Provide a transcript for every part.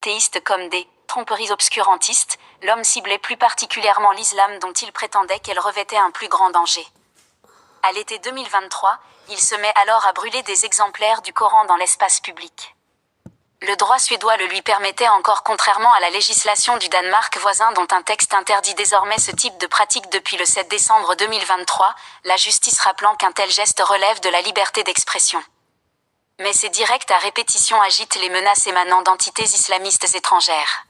théistes comme des tromperies obscurantistes, l'homme ciblait plus particulièrement l'islam dont il prétendait qu'elle revêtait un plus grand danger. À l'été 2023, il se met alors à brûler des exemplaires du Coran dans l'espace public. Le droit suédois le lui permettait encore, contrairement à la législation du Danemark voisin dont un texte interdit désormais ce type de pratique depuis le 7 décembre 2023, la justice rappelant qu'un tel geste relève de la liberté d'expression. Mais ces directs à répétition agitent les menaces émanant d'entités islamistes étrangères.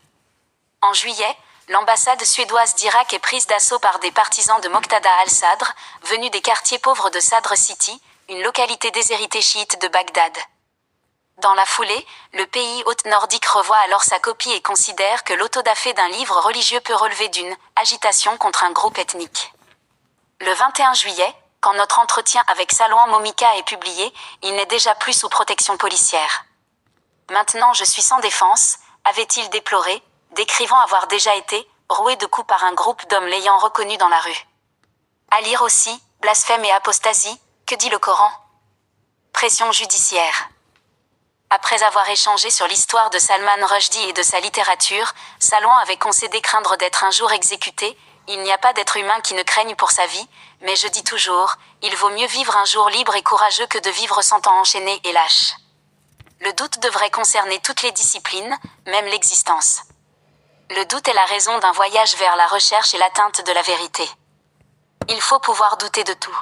En juillet, l'ambassade suédoise d'Irak est prise d'assaut par des partisans de Moqtada al-Sadr, venus des quartiers pauvres de Sadr City, une localité déshéritée chiite de Bagdad. Dans la foulée, le pays hôte nordique revoit alors sa copie et considère que l'autodafé d'un livre religieux peut relever d'une agitation contre un groupe ethnique. Le 21 juillet, quand notre entretien avec Salwan Momika est publié, il n'est déjà plus sous protection policière. Maintenant je suis sans défense, avait-il déploré, décrivant avoir déjà été roué de coups par un groupe d'hommes l'ayant reconnu dans la rue. À lire aussi, blasphème et apostasie, que dit le Coran ? Pression judiciaire. Après avoir échangé sur l'histoire de Salman Rushdie et de sa littérature, Salwan avait concédé craindre d'être un jour exécuté. Il n'y a pas d'être humain qui ne craigne pour sa vie, mais je dis toujours, il vaut mieux vivre un jour libre et courageux que de vivre 100 ans enchaîné et lâche. Le doute devrait concerner toutes les disciplines, même l'existence. Le doute est la raison d'un voyage vers la recherche et l'atteinte de la vérité. Il faut pouvoir douter de tout.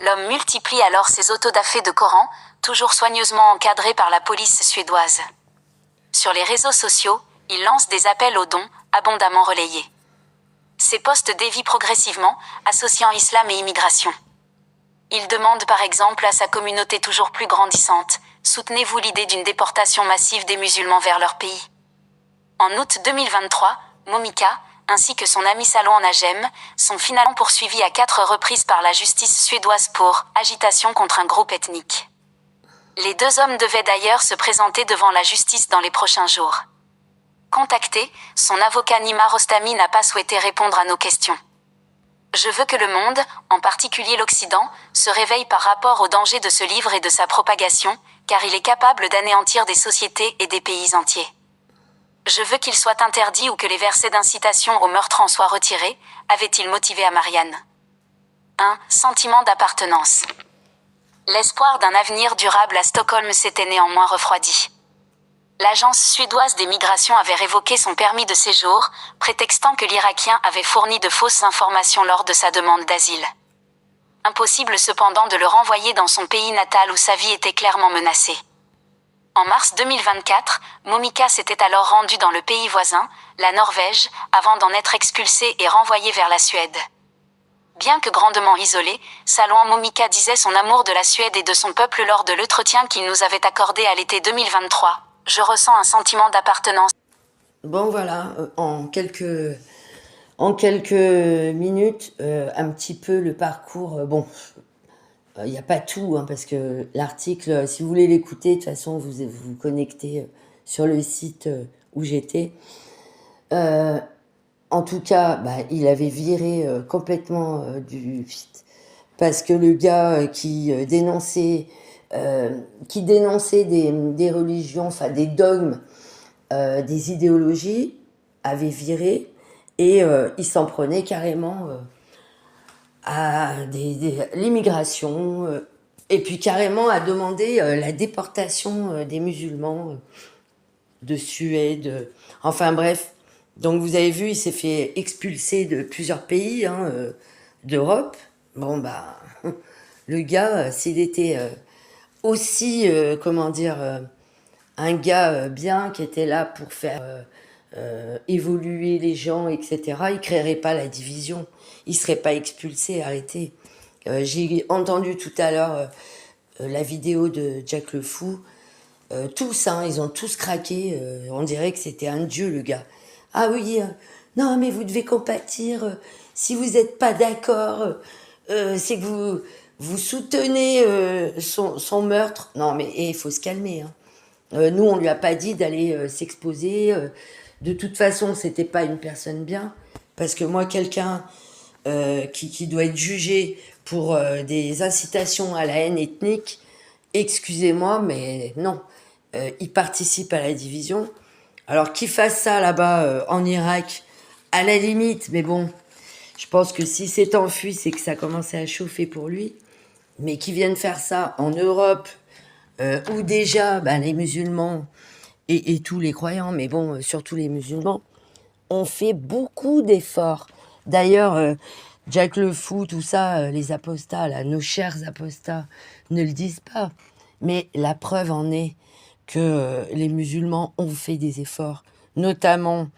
L'homme multiplie alors ses autodafés de Coran, toujours soigneusement encadrés par la police suédoise. Sur les réseaux sociaux, il lance des appels aux dons, abondamment relayés. Ces posts dévient progressivement, associant islam et immigration. Il demande par exemple à sa communauté toujours plus grandissante, soutenez-vous l'idée d'une déportation massive des musulmans vers leur pays. En août 2023, Momika, ainsi que son ami Salwan Najem, sont finalement poursuivis à 4 reprises par la justice suédoise pour agitation contre un groupe ethnique. Les 2 hommes devaient d'ailleurs se présenter devant la justice dans les prochains jours. Contacté, son avocat Nima Rostami n'a pas souhaité répondre à nos questions. Je veux que le monde, en particulier l'Occident, se réveille par rapport au danger de ce livre et de sa propagation, car il est capable d'anéantir des sociétés et des pays entiers. Je veux qu'il soit interdit ou que les versets d'incitation au meurtre en soient retirés, avait-il motivé à Marianne. 1. Sentiment d'appartenance. L'espoir d'un avenir durable à Stockholm s'était néanmoins refroidi. L'agence suédoise des migrations avait révoqué son permis de séjour, prétextant que l'Irakien avait fourni de fausses informations lors de sa demande d'asile. Impossible cependant de le renvoyer dans son pays natal où sa vie était clairement menacée. En mars 2024, Momika s'était alors rendue dans le pays voisin, la Norvège, avant d'en être expulsée et renvoyée vers la Suède. Bien que grandement isolé, Salwan Momika disait son amour de la Suède et de son peuple lors de l'entretien qu'il nous avait accordé à l'été 2023. Je ressens un sentiment d'appartenance. Bon voilà, en quelques minutes, un petit peu le parcours. Bon, il n'y a pas tout, hein, parce que l'article, si vous voulez l'écouter, de toute façon, vous vous connectez sur le site où j'étais. En tout cas, il avait viré complètement du feed, parce que le gars qui dénonçait des religions, enfin des dogmes, des idéologies, avait viré, et il s'en prenait carrément à l'immigration, et puis carrément à demander la déportation des musulmans de Suède. Enfin bref, donc vous avez vu, il s'est fait expulser de plusieurs pays d'Europe. Bon le gars, s'il était aussi, un gars bien qui était là pour faire évoluer les gens, etc., il créerait pas la division, il serait pas expulsé, arrêté. J'ai entendu tout à l'heure la vidéo de Jack le Fou. Tous, ils ont tous craqué. On dirait que c'était un dieu, le gars. Ah oui, non, mais vous devez compatir. Si vous n'êtes pas d'accord, c'est que vous soutenez son meurtre. Non, mais il faut se calmer. Nous, on lui a pas dit d'aller s'exposer. De toute façon, c'était pas une personne bien. Parce que moi, quelqu'un qui doit être jugé pour des incitations à la haine ethnique, excusez-moi, mais non. Il participe à la division. Alors qu'ils fassent ça là-bas en Irak, à la limite, mais bon, je pense que si c'est enfui, c'est que ça commençait à chauffer pour lui. Mais qu'ils viennent faire ça en Europe, où déjà les musulmans et tous les croyants, mais bon, surtout les musulmans, ont fait beaucoup d'efforts. D'ailleurs, Jack le Fou, tout ça, les apostats, là, nos chers apostats, ne le disent pas. Mais la preuve en est que les musulmans ont fait des efforts, notamment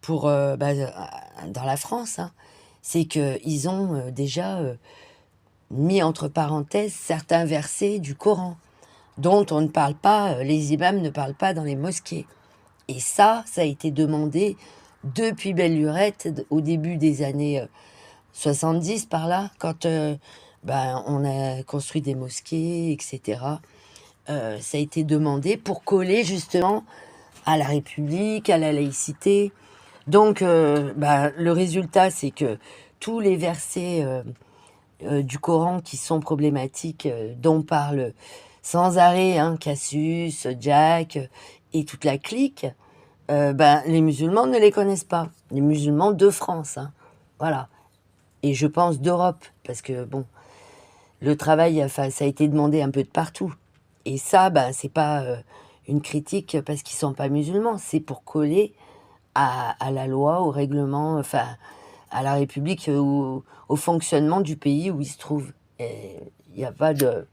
pour dans la France. Hein. C'est qu'ils ont déjà mis entre parenthèses certains versets du Coran dont on ne parle pas, les imams ne parlent pas dans les mosquées. Et ça a été demandé depuis belle lurette, au début des années 70 par là, quand on a construit des mosquées, etc. Ça a été demandé pour coller justement à la République, à la laïcité. Donc le résultat, c'est que tous les versets du Coran qui sont problématiques, dont parle sans arrêt Cassius, Jack et toute la clique, les musulmans ne les connaissent pas. Les musulmans de France, voilà. Et je pense d'Europe, parce que bon, le travail, enfin, ça a été demandé un peu de partout. Et ça, c'est pas une critique parce qu'ils sont pas musulmans, c'est pour coller à la loi, au règlement, enfin, à la République, au fonctionnement du pays où ils se trouvent. Et il n'y a pas de...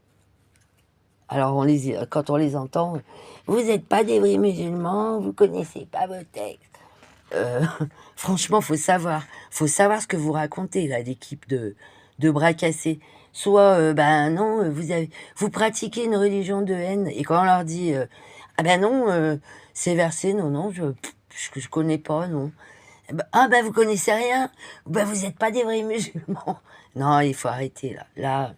Alors, quand on les entend, vous n'êtes pas des vrais musulmans, vous connaissez pas vos textes. Franchement, faut savoir ce que vous racontez là, l'équipe de bras cassés. Soit, non, vous pratiquez une religion de haine, et quand on leur dit, non, ces versets, non, je connais pas, non. Vous connaissez rien, vous n'êtes pas des vrais musulmans. Non, il faut arrêter là.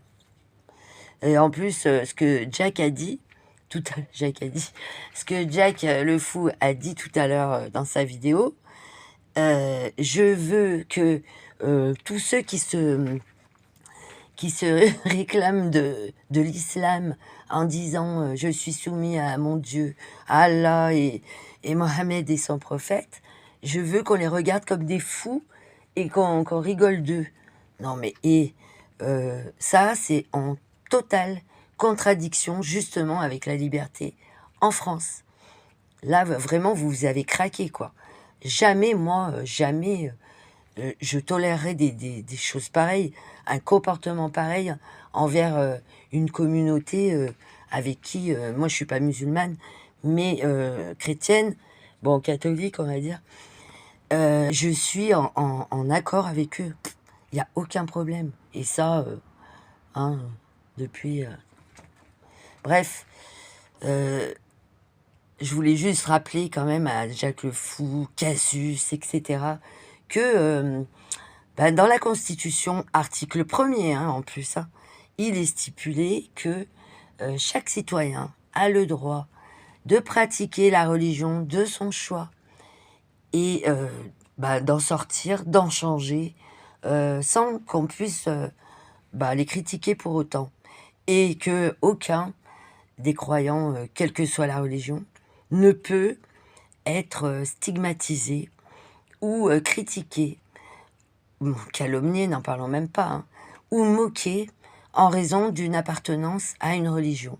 Et en plus, ce que Jack a dit, ce que Jack le fou a dit tout à l'heure dans sa vidéo, je veux que tous ceux qui se réclament de l'islam en disant je suis soumis à mon Dieu, à Allah et Mohammed et son prophète, je veux qu'on les regarde comme des fous et qu'on rigole d'eux. Non mais ça c'est en totale contradiction justement avec la liberté en France. Là vraiment vous avez craqué quoi. Jamais je tolérerais des choses pareilles, un comportement pareil envers une communauté avec qui, moi je suis pas musulmane, mais chrétienne, bon catholique on va dire, je suis en accord avec eux. Il n'y a aucun problème. Et ça, depuis... Bref, je voulais juste rappeler quand même à Jacques le Fou, Cassius, etc., que dans la Constitution, article 1er en plus, il est stipulé que chaque citoyen a le droit de pratiquer la religion de son choix et d'en sortir, d'en changer, sans qu'on puisse les critiquer pour autant. Et que aucun des croyants, quelle que soit la religion, ne peut être stigmatisé ou critiqué, calomnié, n'en parlons même pas, ou moqué en raison d'une appartenance à une religion,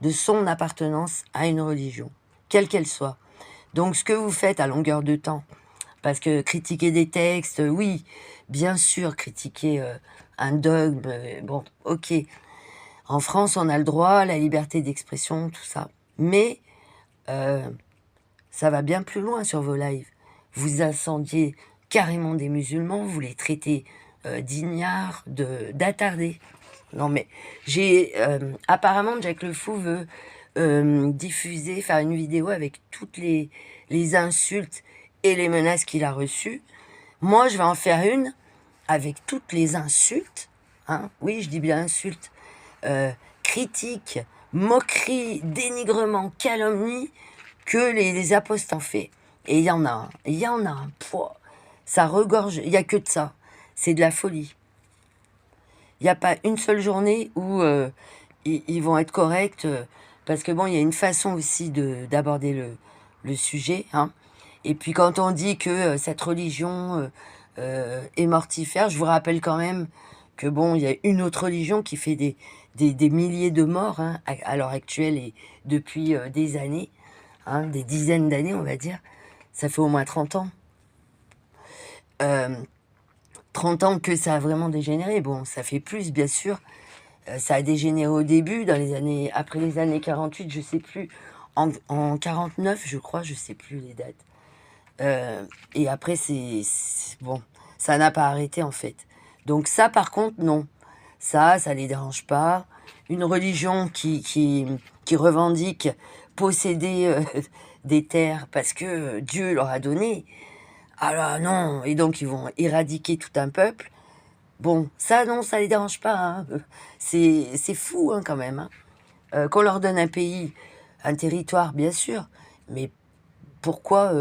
de son appartenance à une religion, quelle qu'elle soit. Donc ce que vous faites à longueur de temps, parce que critiquer des textes, oui, bien sûr, critiquer un dogme, bon, ok. En France, on a le droit, la liberté d'expression, tout ça. Mais ça va bien plus loin sur vos lives. Vous incendiez carrément des musulmans, vous les traitez d'ignards, d'attardés. Non mais, apparemment, Jack le Fou veut faire une vidéo avec toutes les insultes et les menaces qu'il a reçues. Moi, je vais en faire une avec toutes les insultes, oui, je dis bien insultes, critiques, moqueries, dénigrements, calomnies que les apostats ont fait. Et il y en a un poids. Ça regorge, il n'y a que de ça. C'est de la folie. Il n'y a pas une seule journée où ils vont être corrects, parce que bon, il y a une façon aussi d'aborder le sujet, hein. Et puis quand on dit que cette religion est mortifère, je vous rappelle quand même que bon, il y a une autre religion qui fait des milliers de morts, hein, à l'heure actuelle et depuis des années, hein, des dizaines d'années, on va dire. Ça fait au moins 30 ans. Euh, 30 ans que ça a vraiment dégénéré. Bon, ça fait plus, bien sûr. Ça a dégénéré au début, après les années 48, je sais plus. En 49, je crois, je sais plus les dates. Et après, bon, ça n'a pas arrêté en fait. Donc ça, par contre, non. Ça les dérange pas. Une religion qui revendique posséder des terres parce que Dieu leur a donné. Alors non, et donc ils vont éradiquer tout un peuple. Bon, ça non, ça les dérange pas, hein. C'est fou hein, quand même, hein. Qu'on leur donne un pays, un territoire, bien sûr, mais pourquoi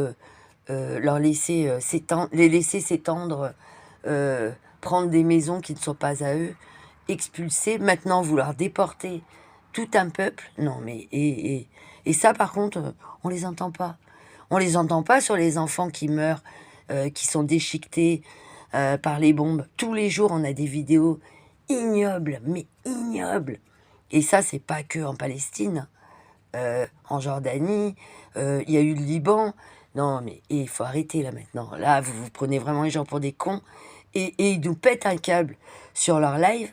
leur laisser les laisser s'étendre, prendre des maisons qui ne sont pas à eux, expulser, maintenant vouloir déporter tout un peuple? Non, mais et ça, par contre, on les entend pas. On les entend pas sur les enfants qui meurent, qui sont déchiquetés par les bombes. Tous les jours, on a des vidéos ignobles, mais ignobles. Et ça, c'est pas que en Palestine, en Jordanie, il y a eu le Liban. Non, mais il faut arrêter là maintenant. Là, vous prenez vraiment les gens pour des cons. Et ils nous pètent un câble sur leur live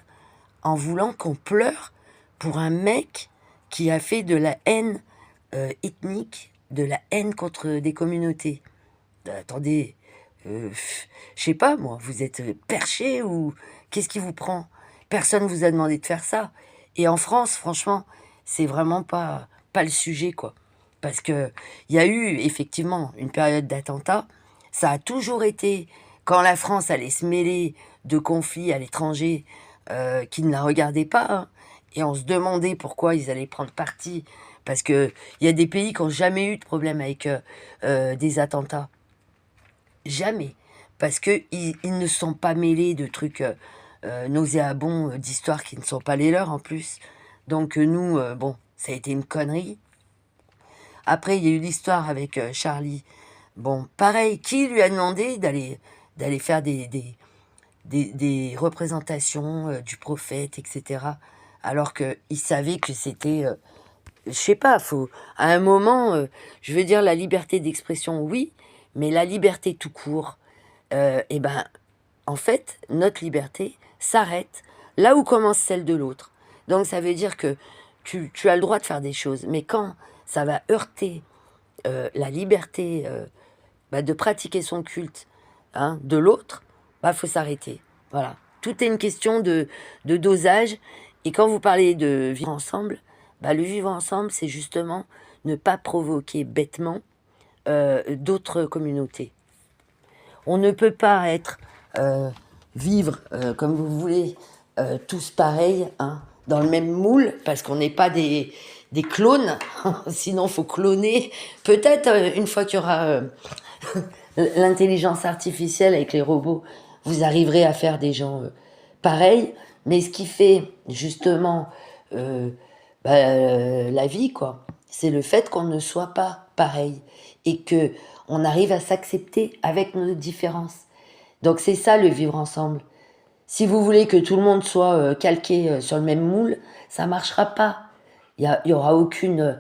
en voulant qu'on pleure pour un mec qui a fait de la haine ethnique, de la haine contre des communautés. Attendez, je sais pas moi, vous êtes perché ou qu'est-ce qui vous prend? Personne vous a demandé de faire ça. Et en France, franchement, c'est vraiment pas le sujet, quoi. Parce que il y a eu effectivement une période d'attentats. Ça a toujours été quand la France allait se mêler de conflits à l'étranger qui ne la regardaient pas, hein, et on se demandait pourquoi ils allaient prendre parti. Parce que il y a des pays qui n'ont jamais eu de problème avec des attentats. Jamais. Parce qu'ils ne sont pas mêlés de trucs nauséabonds, d'histoires qui ne sont pas les leurs en plus. Donc nous, bon, ça a été une connerie. Après, il y a eu l'histoire avec Charlie. Bon, pareil, qui lui a demandé d'aller faire des représentations du prophète, etc. Alors qu'il savait que c'était... je sais pas, faut... À un moment, je veux dire, la liberté d'expression, oui, mais la liberté tout court, eh ben, en fait, notre liberté s'arrête là où commence celle de l'autre. Donc ça veut dire que tu as le droit de faire des choses, mais quand ça va heurter la liberté de pratiquer son culte, hein, de l'autre, faut s'arrêter. Voilà. Tout est une question de dosage. Et quand vous parlez de vivre ensemble, le vivre ensemble, c'est justement ne pas provoquer bêtement d'autres communautés. On ne peut pas vivre comme vous voulez, tous pareils, hein, dans le même moule, parce qu'on n'est pas des clones. Sinon, il faut cloner. Peut-être une fois qu'il y aura l'intelligence artificielle avec les robots, vous arriverez à faire des gens pareils. Mais ce qui fait justement la vie, quoi, c'est le fait qu'on ne soit pas pareil et que on arrive à s'accepter avec nos différences. Donc c'est ça le vivre ensemble. Si vous voulez que tout le monde soit calqué sur le même moule, ça marchera pas. Il y aura aucun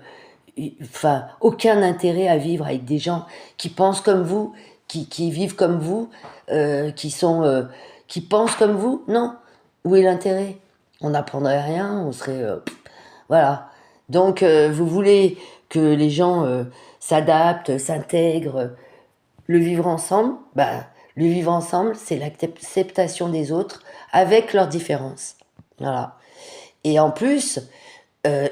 intérêt à vivre avec des gens qui pensent comme vous, qui vivent comme vous, qui pensent comme vous. Non. Où est l'intérêt? On n'apprendrait rien, on serait... voilà. Donc, vous voulez que les gens s'adaptent, s'intègrent, le vivre ensemble, le vivre ensemble, c'est l'acceptation des autres avec leurs différences. Voilà. Et en plus,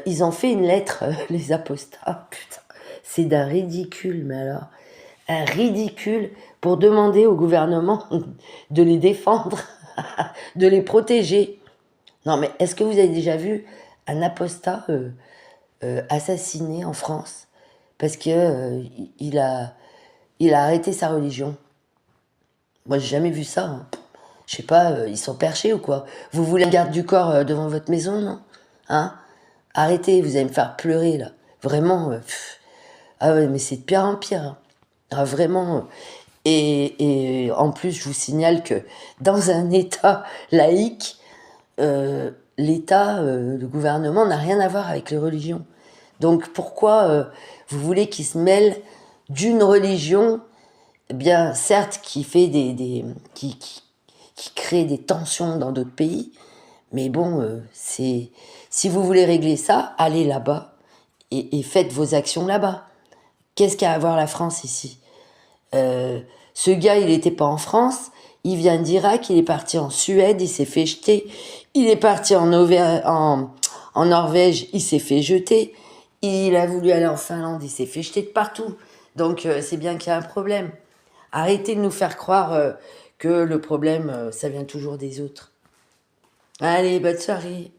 ils ont fait une lettre, les apostats, putain, c'est d'un ridicule, mais alors, un ridicule pour demander au gouvernement de les défendre, de les protéger. Non, mais est-ce que vous avez déjà vu un apostat assassiné en France parce que il a arrêté sa religion? Moi, j'ai jamais vu ça, hein. Je sais pas, ils sont perchés ou quoi? Vous voulez un garde du corps devant votre maison, non? Hein? Arrêtez, vous allez me faire pleurer, là. Vraiment, Ah ouais, mais c'est de pire en pire, hein. Ah, vraiment. Et en plus, je vous signale que dans un État laïque, l'État, le gouvernement n'a rien à voir avec les religions. Donc pourquoi vous voulez qu'ils se mêlent d'une religion, eh bien certes qui fait qui crée des tensions dans d'autres pays, mais bon, si vous voulez régler ça, allez là-bas et faites vos actions là-bas. Qu'est-ce qu'a à voir la France ici? Ce gars, il n'était pas en France, il vient d'Irak, il est parti en Suède, il s'est fait jeter. Il est parti en Norvège, il s'est fait jeter. Il a voulu aller en Finlande, il s'est fait jeter de partout. Donc c'est bien qu'il y a un problème. Arrêtez de nous faire croire que le problème, ça vient toujours des autres. Allez, bonne soirée.